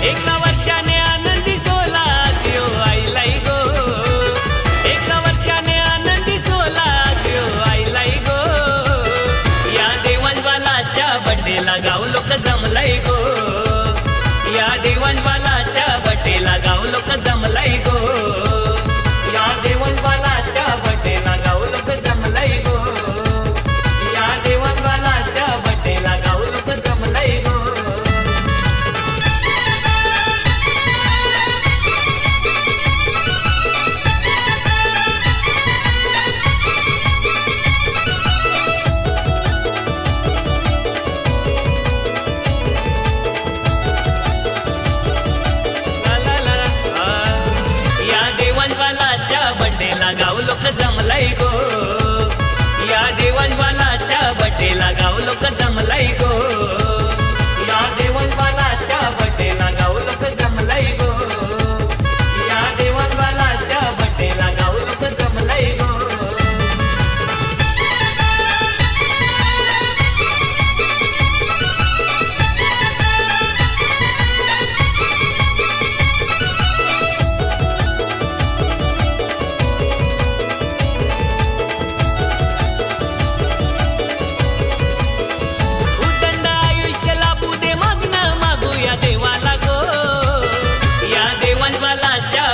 एका वर्षाने आनंदी सोला जिओ आईलाई गो, एका वर्षाने आनंदी सोला जिओ आईलाई गो। या देवांवालाच्या बड्डेला गाव लोक जमलाई गो, या देवांवालाच्या बड्डेला गाव लोक जमलाई गो, या देवांवालाच्या बड्डेला गाव लोक जमलाई गो, या देवांवालाच्या बड्डेला गाव लोक जमलाई गो। गाव लोक जमलाई गो, या देवांवालाच्या बड्डेला गाव लोक जमलाई गो, या देवांवालाच्या बड्डेला गाव लोक जमलाई गो, या देवांवालाच्या बड्डेला गाव लोक जमलाई गो।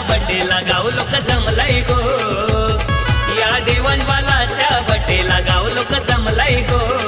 बड्डेला गाव लोक जमलाई गो, या देवांवालाच्या बड्डेला गाव लोक जमलाई गो।